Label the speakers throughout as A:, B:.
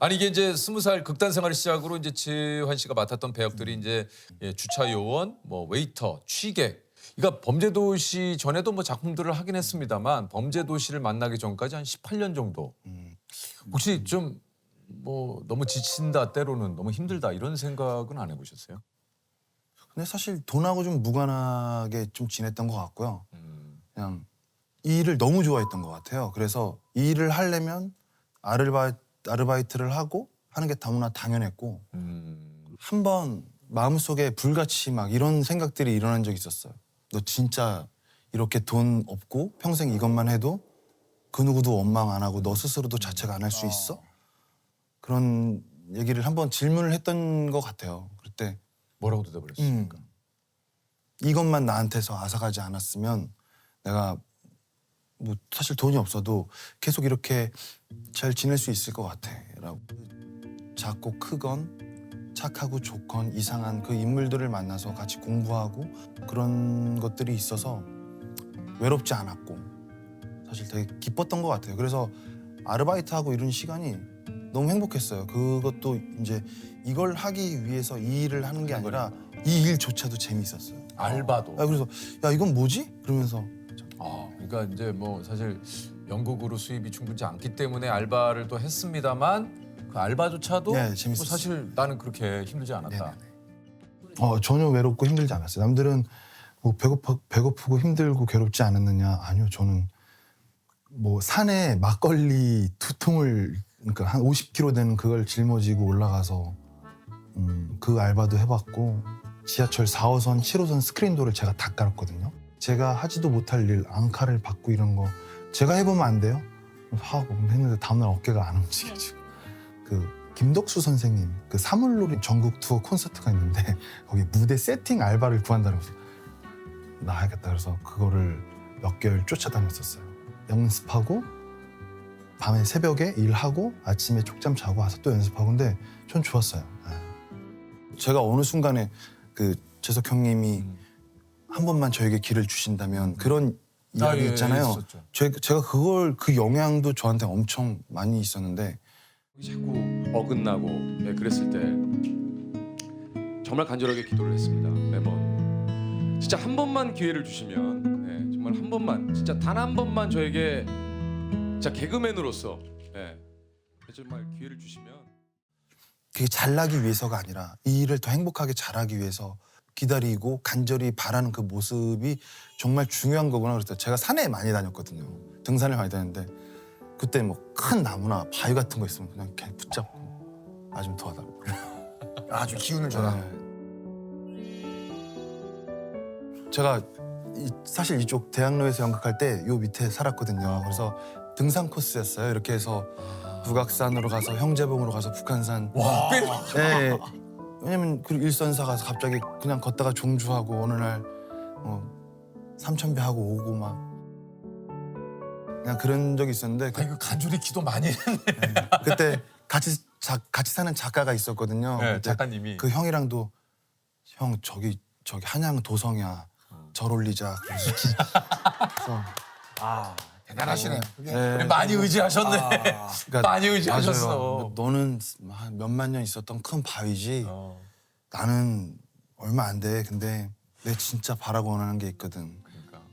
A: 아니 이게 이제 20살 극단 생활을 시작으로 이제 재환 씨가 맡았던 배역들이 이제 주차 요원, 뭐 웨이터, 취객. 그러니까 범죄도시 전에도 뭐 작품들을 하긴 했습니다만 범죄도시를 만나기 전까지 한 18년 정도. 혹시 좀 뭐 너무 지친다 때로는 너무 힘들다 이런 생각은 안 해보셨어요?
B: 근데 사실 돈하고 좀 무관하게 좀 지냈던 것 같고요.
A: 음.
B: 그냥 이 일을 너무 좋아했던 것 같아요. 그래서 이 일을 하려면 아르바이트를 하고 하는 게 너무나 당연했고 한 번 마음속에 불같이 막 이런 생각들이 일어난 적이 있었어요. 너 진짜 이렇게 돈 없고 평생 이것만 해도 그 누구도 원망 안 하고 너 스스로도 자책 안 할 수 있어? 그런 얘기를 한번 질문을 했던 것 같아요. 그때
A: 뭐라고 대답을 했습니까?
B: 이것만 나한테서 앗아가지 않았으면 내가 뭐 사실 돈이 없어도 계속 이렇게 잘 지낼 수 있을 것 같아 라고. 작고 크건 착하고 좋건 이상한 그 인물들을 만나서 같이 공부하고 그런 것들이 있어서 외롭지 않았고 사실 되게 기뻤던 것 같아요. 그래서 아르바이트하고 이런 시간이 너무 행복했어요. 그것도 이제 이걸 하기 위해서 이 일을 하는 게 아니라 이 일조차도 재밌었어요.
A: 알바도.
B: 그래서 야 이건 뭐지? 그러면서
A: 그러니까 이제 뭐 사실 연극으로 수입이 충분치 않기 때문에 알바를 또 했습니다만 그 알바조차도
B: 네,
A: 뭐
B: 재밌었어요.
A: 사실 나는 그렇게 힘들지 않았다.
B: 전혀 외롭고 힘들지 않았어요. 남들은 뭐 배고프고 힘들고 괴롭지 않았느냐? 아니요, 저는 뭐 산에 막걸리 2통을 그러니까 한 50kg 되는 그걸 짊어지고 올라가서 그 알바도 해봤고 지하철 4호선, 7호선 스크린도어를 제가 다 깔았거든요. 제가 하지도 못할 일, 앙카를 받고 이런 거 제가 해보면 안 돼요? 하고 했는데 다음날 어깨가 안 움직여지고 그 김덕수 선생님 그 사물놀이 전국 투어 콘서트가 있는데 거기 무대 세팅 알바를 구한다는 거죠. 나야겠다 그래서 그거를 몇 개월 쫓아다녔었어요. 연습하고 밤에 새벽에 일하고 아침에 쪽잠 자고 와서 또 연습하고 근데 전 좋았어요. 제가 어느 순간에 그 재석 형님이 한 번만 저에게 기회를 주신다면 그런 이야기 있잖아요.
A: 있었죠.
B: 제가 그걸 그 영향도 저한테 엄청 많이 있었는데
C: 자꾸 어긋나고 그랬을 때 정말 간절하게 기도를 했습니다. 매번 진짜 한 번만 기회를 주시면 정말 한 번만 진짜 단 한 번만 저에게 진짜 개그맨으로서 정말 기회를 주시면
B: 그게 잘나기 위해서가 아니라 이 일을 더 행복하게 잘하기 위해서 기다리고 간절히 바라는 그 모습이 정말 중요한 거구나 그랬어요. 제가 산에 많이 다녔거든요. 등산을 많이 다녔는데 그때 뭐 큰 나무나 바위 같은 거 있으면 그냥 걔 붙잡고 나 좀 도와달라고.
D: 아주 기운을 줘라.
B: 제가 사실 이쪽 대학로에서 연극할 때 요 밑에 살았거든요. 그래서 등산 코스였어요. 이렇게 해서 북악산으로 가서 형제봉으로 가서 북한산.
A: 와,
B: 네. 왜냐면 그 일선사 가서 갑자기 그냥 걷다가 종주하고 어느 날 삼천배 하고 오고 막 그냥 그런 적이 있었는데
A: 아니 그 간절히 기도 많이 했네.
B: 그때 같이 사는 작가가 있었거든요.
A: 네,
B: 그때
A: 작가님이.
B: 그 형이랑도 형 저기 한양 도성이야. 절 올리자. 그래서
D: 대단하시네.
B: 네.
A: 많이 의지하셨네.
B: 그러니까
A: 많이 의지하셨어.
B: 맞아요. 너는 한 몇만 년 있었던 큰 바위지. 나는 얼마 안 돼. 근데 내 진짜 바라고 원하는 게 있거든.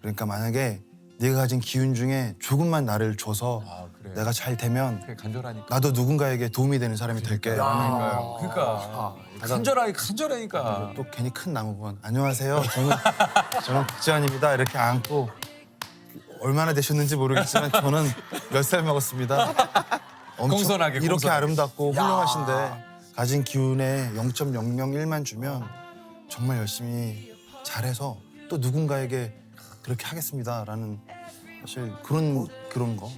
B: 그러니까 만약에 네가 가진 기운 중에 조금만 나를 줘서
A: 그래.
B: 내가 잘 되면
A: 그래, 간절하니까.
B: 나도 누군가에게 도움이 되는 사람이 될게.
A: 그러니까 간절하니까.
B: 또 괜히 큰 나무 보면 안녕하세요. 저는 국지환입니다. 이렇게 안고 얼마나 되셨는지 모르겠지만 저는 몇 살 먹었습니다. 엄청
A: 공손하게,
B: 이렇게
A: 공손하게.
B: 아름답고 훌륭하신데 가진 기운에 0.001만 주면 정말 열심히 잘해서 또 누군가에게 그렇게 하겠습니다라는 사실 그런 거.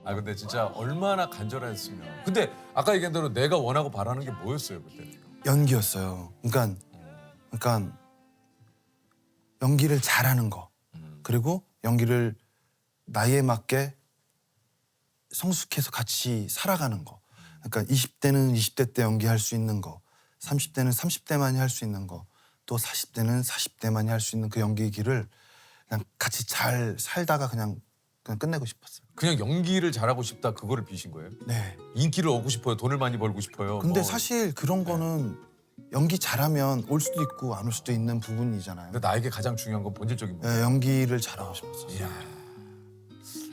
A: 근데 진짜 얼마나 간절했으면. 근데 아까 얘기한 대로 내가 원하고 바라는 게 뭐였어요 그때?
B: 연기였어요. 그러니까 연기를 잘하는 거. 그리고 연기를 나이에 맞게 성숙해서 같이 살아가는 거. 그러니까 20대는 20대 때 연기할 수 있는 거, 30대는 30대만이 할 수 있는 거, 또 40대는 40대만이 할 수 있는 그 연기 길을 그냥 같이 잘 살다가 그냥 끝내고 싶었어요.
A: 그냥 연기를 잘하고 싶다 그거를 비신 거예요?
B: 네.
A: 인기를 얻고 싶어요. 돈을 많이 벌고 싶어요.
B: 근데
A: 뭐.
B: 사실 그런 거는 연기 잘하면 올 수도 있고 안 올 수도 있는 부분이잖아요.
A: 근데 나에게 가장 중요한 건 본질적인 문제.
B: 네, 연기를 잘하고 싶었어요.
A: 이야.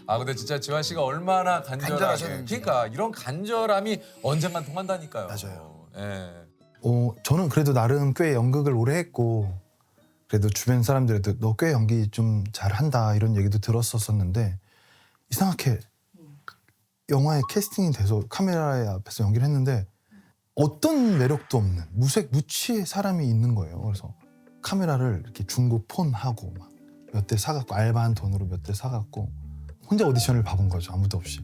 A: 아 근데 진짜 지환 씨가 얼마나 간절하게.
D: 간절하셨는지.
A: 그러니까 이런 간절함이 언젠간 통한다니까요.
B: 맞아요.
A: 예.
B: 저는 그래도 나름 꽤 연극을 오래 했고 그래도 주변 사람들한테 너 꽤 연기 좀 잘한다 이런 얘기도 들었었는데 이상하게 영화에 캐스팅이 돼서 카메라 앞에서 연기를 했는데 어떤 매력도 없는 무색무취의 사람이 있는 거예요. 그래서 카메라를 이렇게 중고 폰 하고 막 몇 대 사갖고 알바한 돈으로 몇 대 사갖고 혼자 오디션을 봐본 거죠. 아무도 없이.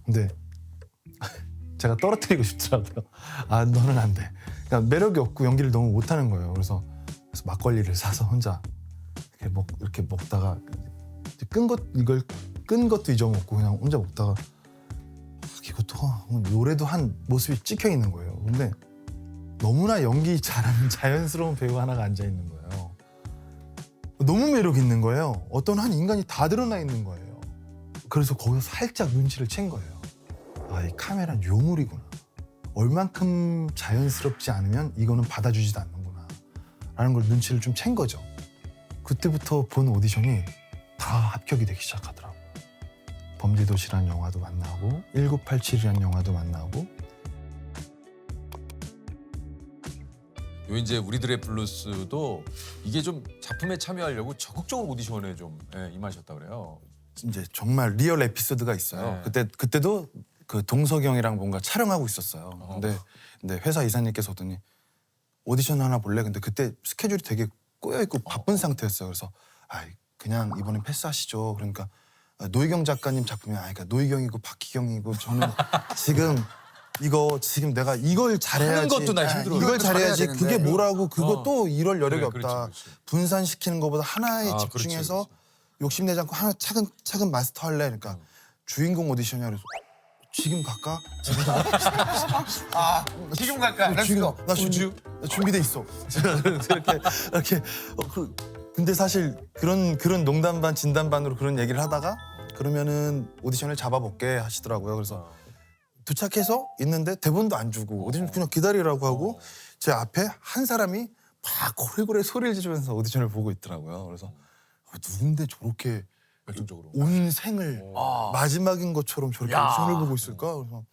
B: 근데 제가 떨어뜨리고 싶더라고요. 아 너는 안 돼. 그러니까 매력이 없고 연기를 너무 못하는 거예요. 그래서 막걸리를 사서 혼자 이렇게 먹다가 이걸 끈 것도 잊어먹고 그냥 혼자 먹다가 이것도 노래도 한 모습이 찍혀 있는 거예요. 근데 너무나 연기 잘하는 자연스러운 배우 하나가 앉아 있는 거예요. 너무 매력 있는 거예요. 어떤 한 인간이 다 드러나 있는 거예요. 그래서 거기서 살짝 눈치를 챈 거예요. 아, 이 카메라는 요물이구나. 얼만큼 자연스럽지 않으면 이거는 받아주지도 않는구나 라는 걸 눈치를 좀 챈 거죠. 그때부터 본 오디션이 다 합격이 되기 시작하더라고요. 범죄도시라는 영화도 만나고 1987이라는 영화도 만나고
A: 요 이제 우리들의 블루스도 이게 좀 작품에 참여하려고 적극적으로 오디션에 좀 임하셨다 그래요.
B: 이제 정말 리얼 에피소드가 있어요.
A: 네.
B: 그때도 그 동석이 형이랑 뭔가 촬영하고 있었어요. 근데 회사 이사님께서 오더니 오디션 하나 볼래? 근데 그때 스케줄이 되게 꼬여 있고 바쁜 상태였어요. 그래서 그냥 이번엔 패스하시죠. 그러니까 노희경 작가님 작품이 그러니까 노희경이고 박희경이고 저는 지금 내가 이걸 잘해야지.
A: 하는 것도 나 힘들어요.
B: 이걸 잘해야지.
D: 잘해야
B: 그게
D: 되는데.
B: 뭐라고 그거 또 이럴 여력이
A: 그래,
B: 없다.
A: 그렇지, 그렇지.
B: 분산시키는 것보다 하나에
A: 아,
B: 집중해서
A: 그렇지,
B: 욕심내지 않고 하나 차근차근 마스터할래. 그러니까 주인공 오디션이야. 그래서 지금 갈까?
D: 지금 갈까? 렛츠고.
B: 나 준비돼 있어. 이렇게 근데 사실 그런 농담 반 진담 반으로 그런 얘기를 하다가 그러면은 오디션을 잡아볼게 하시더라고요. 그래서 도착해서 있는데 대본도 안 주고 오디션 그냥 기다리라고 하고 제 앞에 한 사람이 막 고래고래 소리를 지르면서 오디션을 보고 있더라고요. 그래서 누군데 저렇게
A: 열정적으로.
B: 온 생을 마지막인 것처럼 저렇게
D: 야.
B: 오디션을 보고 있을까? 그래서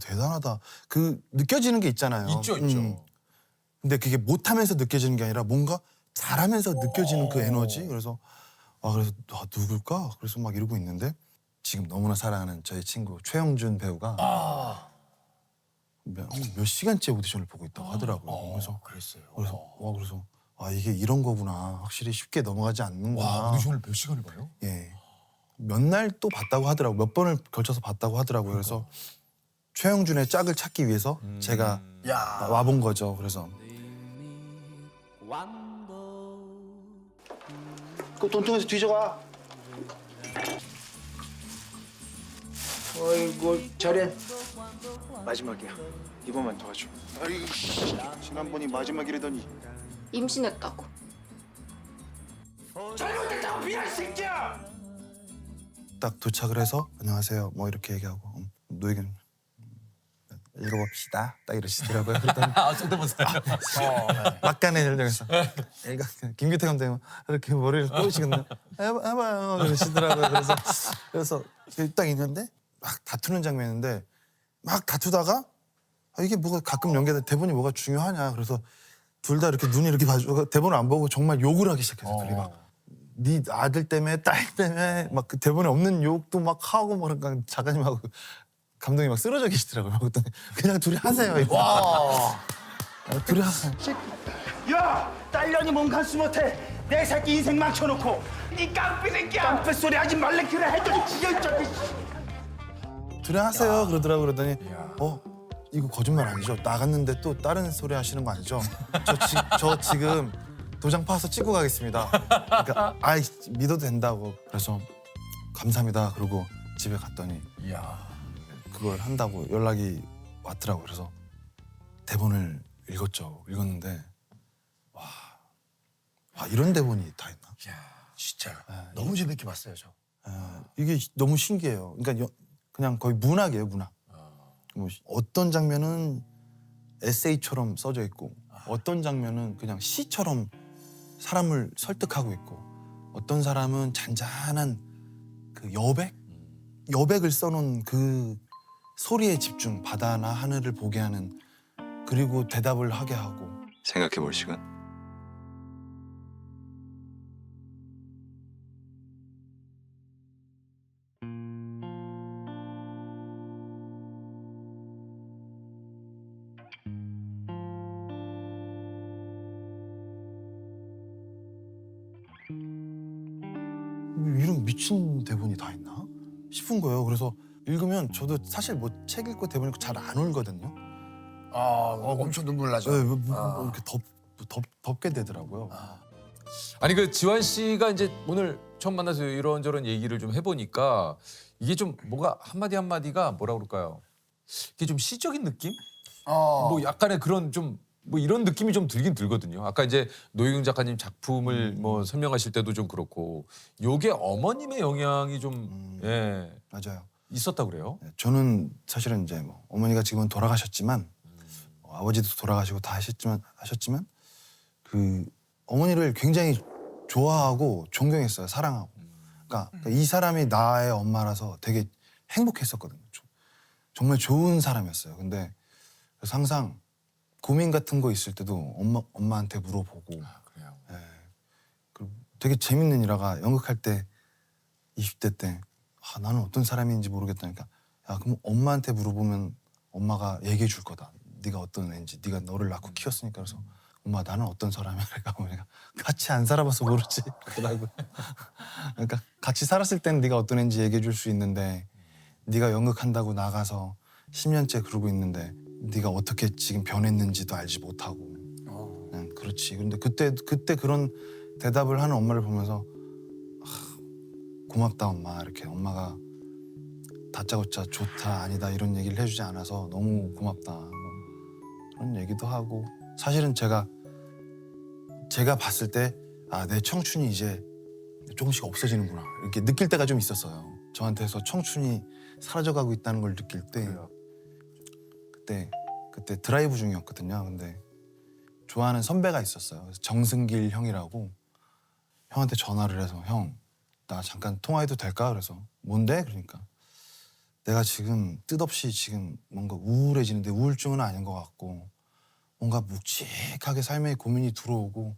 B: 대단하다. 느껴지는 게 있잖아요.
A: 있죠.
B: 근데 그게 못하면서 느껴지는 게 아니라 뭔가 잘하면서 느껴지는 그 에너지. 그래서 누굴까? 그래서 막 이러고 있는데 지금 너무나 사랑하는 저희 친구 최영준 배우가 몇 시간째 오디션을 보고 있다고 하더라고요. 그래서 이게 이런 거구나. 확실히 쉽게 넘어가지 않는구나.
A: 와 오디션을 몇 시간을 봐요?
B: 예. 몇 날 또 봤다고 하더라고. 몇 번을 걸쳐서 봤다고 하더라고요. 그래서 최영준의 짝을 찾기 위해서 제가
D: 야.
B: 와본 거죠. 그래서
E: 그 돈통에서 뒤져가. 어이구 잘해. 마지막이야. 이번만 도와줘. 아이 지난번이 마지막이라더니.
F: 임신했다고.
B: 딱 도착을 해서 안녕하세요 뭐 이렇게 얘기하고 노희경 읽어봅시다 딱 이러시더라고요. 그랬더니
A: 성대모사.
B: 막간에 연락해서 김규태 감독님 이렇게 머리를 꼬시겠네. 해봐요 그러시더라고요. 그래서 딱 있는데 막 다투는 장면인데 막 다투다가 이게 뭐가 가끔 연기하다 대본이 뭐가 중요하냐. 그래서 둘 다 이렇게 눈이 이렇게 봐주고 대본을 안 보고 정말 욕을 하기 시작해서 둘이 막 네 아들 때문에 딸 때문에 막 그 대본에 없는 욕도 막 하고 막 그러니까 작가님하고 감독이 막 쓰러져 계시더라고요. 그랬더니 그냥 둘이 하세요. 와. 둘이 하세요.
E: 야 딸년이 몸 간수 못해. 내 새끼 인생 망쳐놓고. 네 깡패 새끼야. 깡패 소리 하지 말래 그래 했더니 지연적이.
B: 둘이 하세요. 그러더라고요. 그러더니 이거 거짓말 아니죠? 나갔는데 또 다른 소리 하시는 거 아니죠? 저 지금 도장 파서 찍고 가겠습니다. 그러니까 믿어도 된다고. 그래서 감사합니다. 그러고 집에 갔더니 그걸 한다고 연락이 왔더라고요. 그래서 대본을 읽었는데 와 이런 대본이 다 있나?
D: 진짜 너무 재밌게 봤어요 저.
B: 이게 너무 신기해요. 그러니까 그냥 거의 문학이에요, 문학. 뭐 어떤 장면은 에세이처럼 써져 있고 어떤 장면은 그냥 시처럼 사람을 설득하고 있고 어떤 사람은 잔잔한 그 여백을 써놓은 그 소리에 집중, 바다나 하늘을 보게 하는, 그리고 대답을 하게 하고.
F: 생각해 볼 시간.
B: 이런 미친 대본이 다 있나 싶은 거예요. 그래서 읽으면 저도 사실 뭐 책 읽고 대본 읽고 잘 안 울거든요.
D: 엄청 눈물 나죠.
B: 네, 이렇게 덥게 되더라고요.
A: 아니 그 지환 씨가 이제 오늘 처음 만나서 이런저런 얘기를 좀 해보니까 이게 좀 뭐가 한마디 한마디가 뭐라 그럴까요? 이게 좀 시적인 느낌? 뭐 약간의 그런 좀 뭐 이런 느낌이 좀 들긴 들거든요. 아까 이제 노희경 작가님 작품을 뭐 설명하실 때도 좀 그렇고 요게 어머님의 영향이 좀 예,
B: 맞아요.
A: 있었다 그래요?
B: 네, 저는 사실은 이제 뭐 어머니가 지금은 돌아가셨지만 아버지도 돌아가시고 다 하셨지만 그 어머니를 굉장히 좋아하고 존경했어요. 사랑하고. 그러니까 이 사람이 나의 엄마라서 되게 행복했었거든요. 정말 좋은 사람이었어요. 근데 그래서 항상 고민 같은 거 있을 때도 엄마한테 물어보고.
A: 그래요.
B: 예. 그리고 되게 재밌는 일화가 연극할 때 20대 때 나는 어떤 사람인지 모르겠다니까 야 그럼 엄마한테 물어보면 엄마가 얘기해 줄 거다. 네가 어떤 애인지. 네가 너를 낳고 키웠으니까. 그래서 엄마 나는 어떤 사람이야. 그러니까 어머니가 같이 안 살아봐서 모르지 그러더라고요. 그러니까 같이 살았을 때는 네가 어떤 애인지 얘기해 줄 수 있는데 네가 연극한다고 나가서 10년째 그러고 있는데 네가 어떻게 지금 변했는지도 알지 못하고 그냥 그렇지. 근데 그때 그런 대답을 하는 엄마를 보면서 고맙다 엄마. 이렇게 엄마가 다짜고짜 좋다 아니다 이런 얘기를 해주지 않아서 너무 고맙다 그런 얘기도 하고. 사실은 제가 봤을 때 내 청춘이 이제 조금씩 없어지는구나 이렇게 느낄 때가 좀 있었어요. 저한테서 청춘이 사라져가고 있다는 걸 느낄 때 그때 드라이브 중이었거든요. 근데 좋아하는 선배가 있었어요. 그래서 정승길 형이라고. 형한테 전화를 해서 형 나 잠깐 통화해도 될까? 그래서 뭔데? 그러니까 내가 지금 뜻없이 지금 뭔가 우울해지는데 우울증은 아닌 것 같고 뭔가 묵직하게 삶에 고민이 들어오고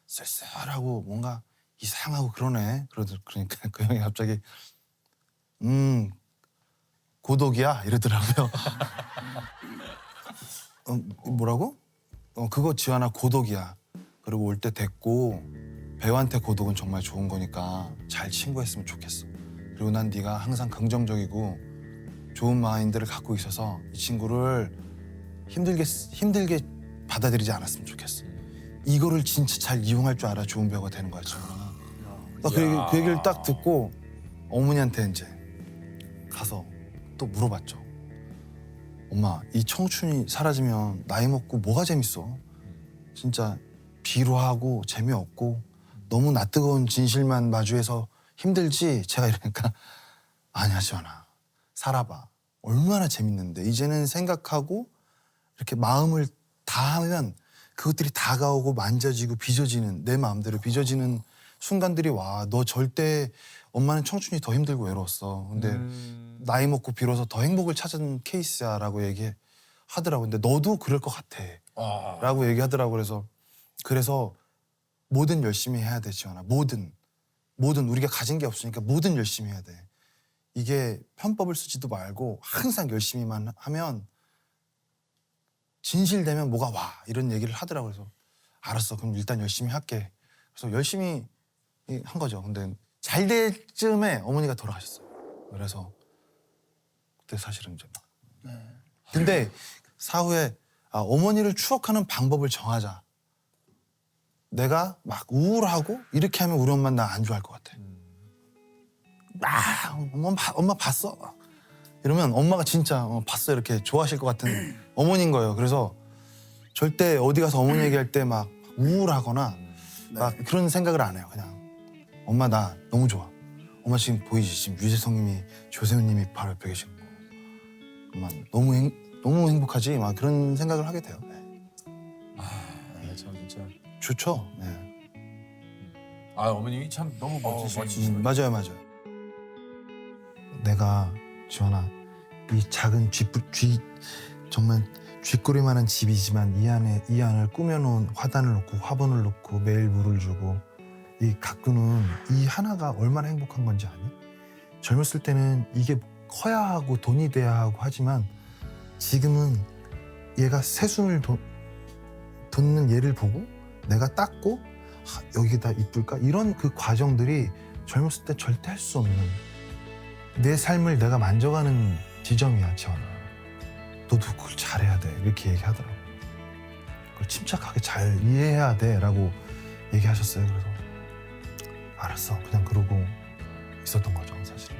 B: 쓸쓸하고 뭔가 이상하고 그러네. 그러니까 그 형이 갑자기 고독이야 이러더라고요. 뭐라고? 그거 지환아 고독이야. 그리고 올 때 됐고 배우한테 고독은 정말 좋은 거니까 잘 친구했으면 좋겠어. 그리고 난 네가 항상 긍정적이고 좋은 마인드를 갖고 있어서 이 친구를 힘들게 받아들이지 않았으면 좋겠어. 이거를 진짜 잘 이용할 줄 알아 좋은 배우가 되는 거야 지환아. 그 얘기를 딱 듣고 어머니한테 이제 가서 또 물어봤죠. 엄마 이 청춘이 사라지면 나이 먹고 뭐가 재밌어? 진짜 비루하고 재미없고 너무 낯뜨거운 진실만 마주해서 힘들지? 제가 이러니까 아니야 지환아 살아봐. 얼마나 재밌는데 이제는 생각하고 이렇게 마음을 다하면 그것들이 다가오고 만져지고 빚어지는 내 마음대로 빚어지는 순간들이 와. 너 절대 엄마는 청춘이 더 힘들고 외로웠어. 근데 나이 먹고 비로소 더 행복을 찾은 케이스야 라고 얘기하더라고. 근데 너도 그럴 것 같아 라고 얘기하더라고. 그래서 뭐든 열심히 해야 돼 지원아. 뭐든 우리가 가진 게 없으니까 뭐든 열심히 해야 돼. 이게 편법을 쓰지도 말고 항상 열심히만 하면 진실되면 뭐가 와 이런 얘기를 하더라고. 그래서 알았어 그럼 일단 열심히 할게. 그래서 열심히 한 거죠. 근데 잘 될 쯤에 어머니가 돌아가셨어요. 그래서 그때 사실은 이제 근데 사후에 어머니를 추억하는 방법을 정하자. 내가 막 우울하고 이렇게 하면 우리 엄마는 나 안 좋아할 것 같아. 엄마 봤어? 이러면 엄마가 진짜 봤어 이렇게 좋아하실 것 같은 어머니인 거예요. 그래서 절대 어디 가서 어머니 얘기할 때 막 우울하거나 막 그런 생각을 안 해요. 그냥 엄마 나 너무 좋아. 엄마 지금 보이지? 지금 유재석님이 조세호님이 바로 옆에 계시는 거. 엄마 너무 행복하지? 막 그런 생각을 하게 돼요. 네.
A: 네, 참 진짜.
B: 좋죠. 네.
A: 아 어머님이 참 너무 멋지시네요.
B: 맞아요. 내가 지원아 이 작은 정말 쥐꼬리만한 집이지만 이 안을 꾸며놓은 화단을 놓고 화분을 놓고 매일 물을 주고 이 가꾸는 이 하나가 얼마나 행복한 건지 아니? 젊었을 때는 이게 커야 하고 돈이 돼야 하고 하지만 지금은 얘가 새순을 돋는 얘를 보고 내가 닦고 여기다 이쁠까? 이런 그 과정들이 젊었을 때 절대 할 수 없는 내 삶을 내가 만져가는 지점이야, 지원아. 너도 그걸 잘해야 돼. 이렇게 얘기하더라고. 그걸 침착하게 잘 이해해야 돼. 라고 얘기하셨어요. 그래서 알았어. 그냥 그러고 있었던 거죠, 사실.